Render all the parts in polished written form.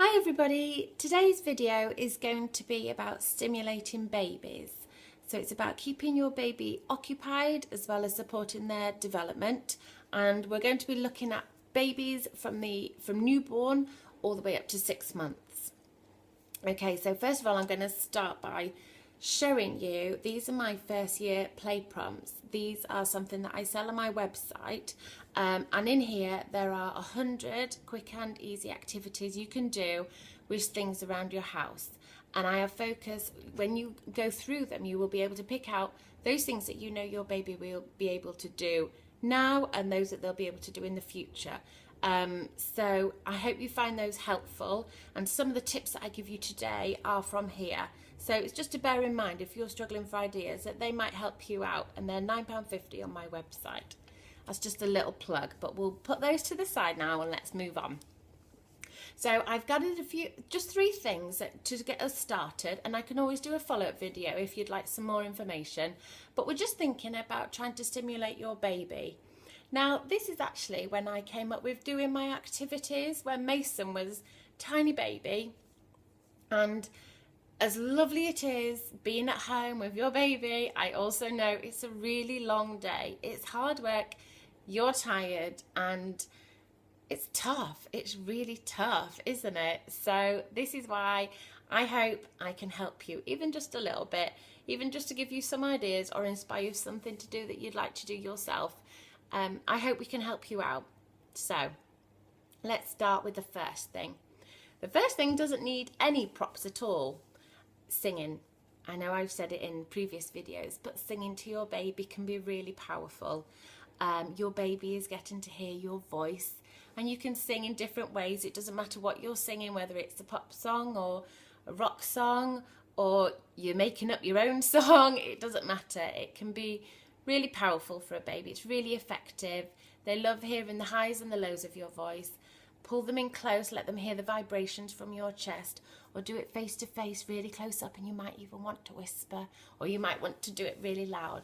Hi everybody, today's video is going to be about stimulating babies. So it's about keeping your baby occupied as well as supporting their development, and we're going to be looking at babies from newborn all the way up to 6 months. Okay, so first of all I'm going to start by showing you, these are my first year play prompts. These are something that I sell on my website, and in here there are 100 quick and easy activities you can do with things around your house. And I have focused, when you go through them you will be able to pick out those things that you know your baby will be able to do now and those that they'll be able to do in the future. So I hope you find those helpful, and some of the tips that I give you today are from here. So it's just to bear in mind if you're struggling for ideas that they might help you out, and they're £9.50 on my website. That's just a little plug, but we'll put those to the side now and let's move on. So I've gathered just 3 things to get us started, and I can always do a follow-up video if you'd like some more information, but we're just thinking about trying to stimulate your baby. Now this is actually when I came up with doing my activities when Mason was tiny baby, and as lovely it is being at home with your baby, I also know it's a really long day. It's hard work, you're tired, and it's tough. It's really tough, isn't it? So this is why I hope I can help you, even just a little bit, even just to give you some ideas or inspire you something to do that you'd like to do yourself. I hope we can help you out. So let's start with the first thing. The first thing doesn't need any props at all. Singing. I know I've said it in previous videos, but singing to your baby can be really powerful. Your baby is getting to hear your voice, and you can sing in different ways. It doesn't matter what you're singing, whether it's a pop song or a rock song or you're making up your own song. It doesn't matter. It can be really powerful for a baby. It's really effective. They love hearing the highs and the lows of your voice. Pull them in close, let them hear the vibrations from your chest, or do it face to face, really close up, and you might even want to whisper, or you might want to do it really loud.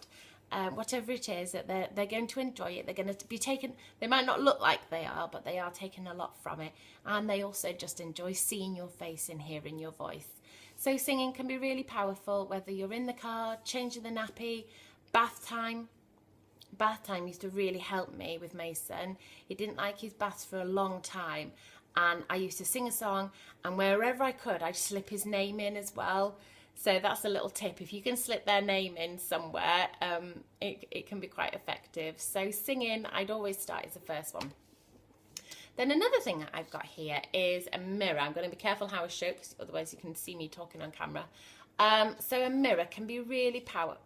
Whatever it is, that they're going to enjoy it. They're going to be taken, they might not look like they are, but they are taking a lot from it, and they also just enjoy seeing your face and hearing your voice. So singing can be really powerful, whether you're in the car, changing the nappy, bath time. Bath time used to really help me with Mason. He didn't like his baths for a long time, and I used to sing a song, and wherever I could I'd slip his name in as well. So that's a little tip. If you can slip their name in somewhere, it can be quite effective. So singing, I'd always start as the first one. Then another thing that I've got here is a mirror. I'm going to be careful how I show, because otherwise you can see me talking on camera. So a mirror can be really powerful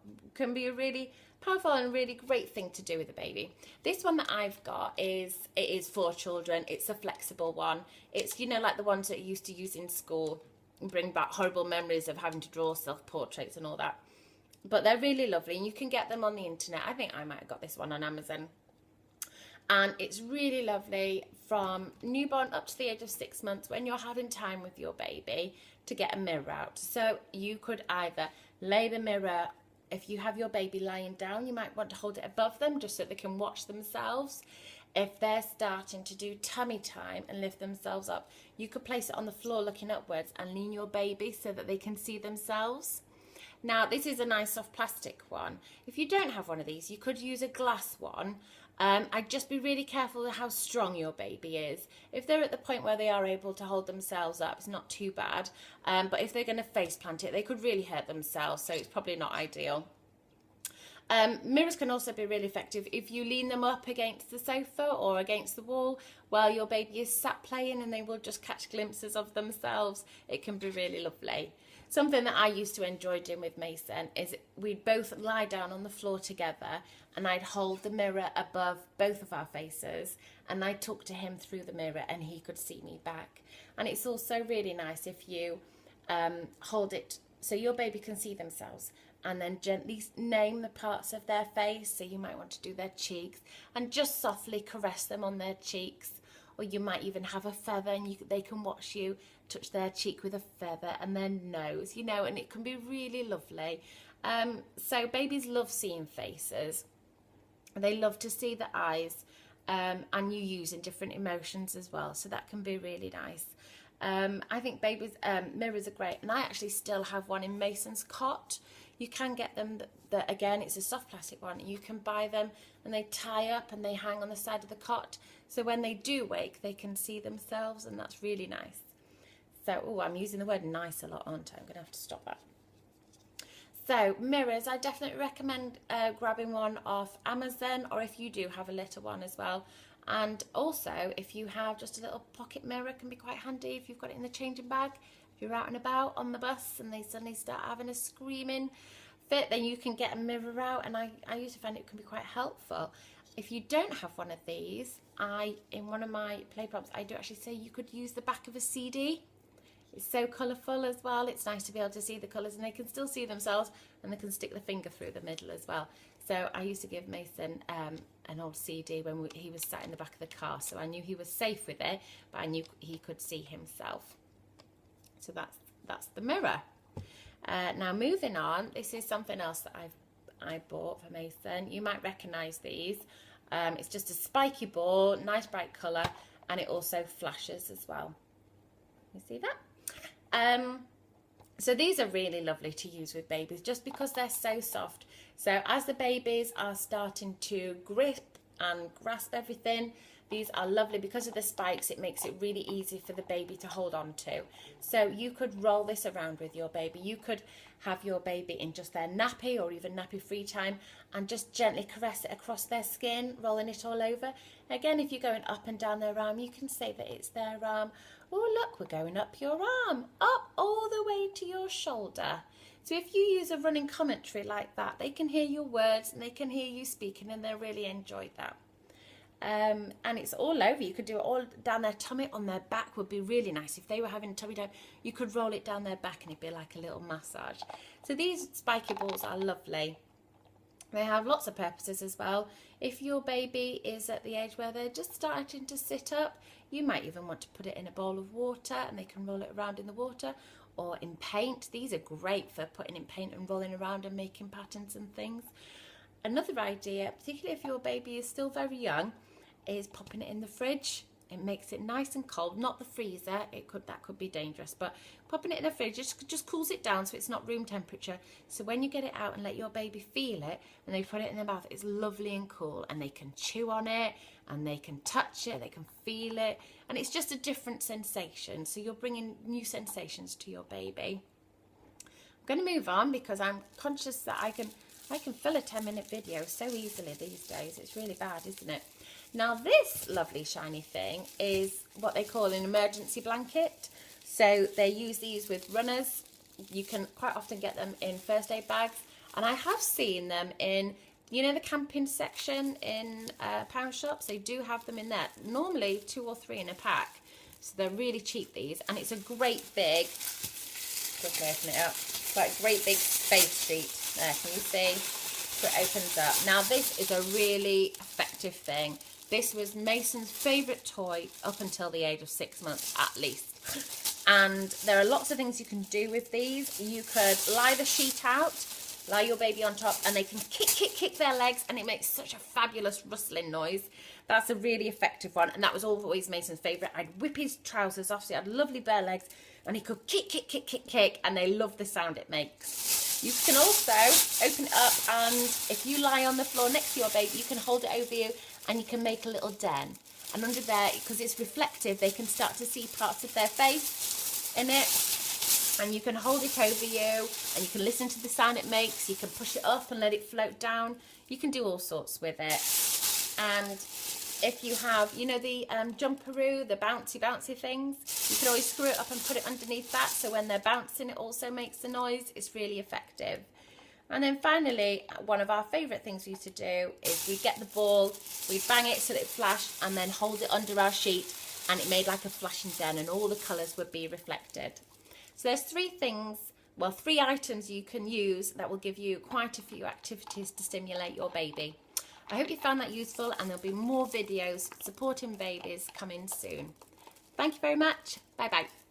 and a really great thing to do with a baby. This one that I've got it is for children. It's a flexible one. It's, you know, like the ones that you used to use in school and bring back horrible memories of having to draw self-portraits and all that. But they're really lovely, and you can get them on the internet. I think I might have got this one on Amazon. And it's really lovely from newborn up to the age of 6 months, when you're having time with your baby, to get a mirror out. So you could either lay the mirror, if you have your baby lying down, you might want to hold it above them just so they can watch themselves. If they're starting to do tummy time and lift themselves up, you could place it on the floor looking upwards and lean your baby so that they can see themselves. Now this is a nice soft plastic one. If you don't have one of these, you could use a glass one. I'd just be really careful with how strong your baby is. If they're at the point where they are able to hold themselves up, it's not too bad. But if they're going to face plant it, they could really hurt themselves, so it's probably not ideal. Mirrors can also be really effective if you lean them up against the sofa or against the wall while your baby is sat playing, and they will just catch glimpses of themselves. It can be really lovely. Something that I used to enjoy doing with Mason is we'd both lie down on the floor together, and I'd hold the mirror above both of our faces, and I'd talk to him through the mirror and he could see me back. And it's also really nice if you hold it so your baby can see themselves, and then gently name the parts of their face. So you might want to do their cheeks and just softly caress them on their cheeks, or you might even have a feather and they can watch you touch their cheek with a feather, and their nose, you know, and it can be really lovely. So babies love seeing faces. They love to see the eyes, and you use in different emotions as well, so that can be really nice. I think babies mirrors are great, and I actually still have one in Mason's cot. You can get them that again, it's a soft plastic one. You can buy them and they tie up and they hang on the side of the cot, so when they do wake they can see themselves, and that's really nice. So, oh, I'm using the word nice a lot, aren't I? I'm gonna have to stop that. So mirrors, I definitely recommend grabbing one off Amazon, or if you do have a little one as well. And also, if you have just a little pocket mirror, it can be quite handy if you've got it in the changing bag. If you're out and about on the bus and they suddenly start having a screaming fit, then you can get a mirror out, and I used to find it can be quite helpful. If you don't have one of these, in one of my play prompts, I do actually say you could use the back of a CD. It's so colourful as well. It's nice to be able to see the colours, and they can still see themselves, and they can stick the finger through the middle as well. So I used to give Mason an old CD when he was sat in the back of the car, so I knew he was safe with it, but I knew he could see himself. So that's the mirror. Now moving on, this is something else that I bought for Mason. You might recognise these. It's just a spiky ball, nice bright colour, and it also flashes as well. You see that? So these are really lovely to use with babies just because they're so soft. So as the babies are starting to grip and grasp everything, these are lovely. Because of the spikes, it makes it really easy for the baby to hold on to. So you could roll this around with your baby. You could have your baby in just their nappy or even nappy free time and just gently caress it across their skin, rolling it all over. Again, if you're going up and down their arm, you can say that it's their arm. Oh, look, we're going up your arm, up all the way to your shoulder. So if you use a running commentary like that, they can hear your words and they can hear you speaking, and they'll really enjoy that. And it's all over. You could do it all down their tummy, on their back would be really nice. If they were having tummy time, you could roll it down their back and it'd be like a little massage. So these spiky balls are lovely. They have lots of purposes as well. If your baby is at the age where they're just starting to sit up, you might even want to put it in a bowl of water and they can roll it around in the water, or in paint. These are great for putting in paint and rolling around and making patterns and things. Another idea, particularly if your baby is still very young, is popping it in the fridge. It makes it nice and cold, not the freezer. That could be dangerous, but popping it in the fridge just cools it down so it's not room temperature. So when you get it out and let your baby feel it, and they put it in their mouth, it's lovely and cool, and they can chew on it, and they can touch it, they can feel it, and it's just a different sensation. So you're bringing new sensations to your baby. I'm going to move on because I'm conscious that I can fill a 10-minute video so easily these days. It's really bad, isn't it? Now this lovely shiny thing is what they call an emergency blanket. So they use these with runners. You can quite often get them in first aid bags, and I have seen them in, you know, the camping section in pound shops. They do have them in there, normally 2 or 3 in a pack. So they're really cheap, these, and it's a great big, quickly open it up, like a great big space sheet. There, can you see? So it opens up. Now this is a really effective thing. This was Mason's favourite toy up until the age of 6 months at least. And there are lots of things you can do with these. You could lie the sheet out, lie your baby on top, and they can kick their legs, and it makes such a fabulous rustling noise. That's a really effective one, and that was always Mason's favourite. I'd whip his trousers off, so he had lovely bare legs, and he could kick, and they love the sound it makes. You can also open it up, and if you lie on the floor next to your baby, you can hold it over you, and you can make a little den. And under there, because it's reflective, they can start to see parts of their face in it. And you can hold it over you, and you can listen to the sound it makes. You can push it up and let it float down. You can do all sorts with it. And if you have, you know, the jumperoo, the bouncy things, you can always screw it up and put it underneath that, so when they're bouncing it also makes the noise. It's really effective. And then finally, one of our favourite things we used to do is we'd get the ball, we'd bang it so that it flashed, and then hold it under our sheet, and it made like a flashing den, and all the colours would be reflected. So there's 3 things, well, 3 items you can use that will give you quite a few activities to stimulate your baby. I hope you found that useful, and there'll be more videos supporting babies coming soon. Thank you very much. Bye bye.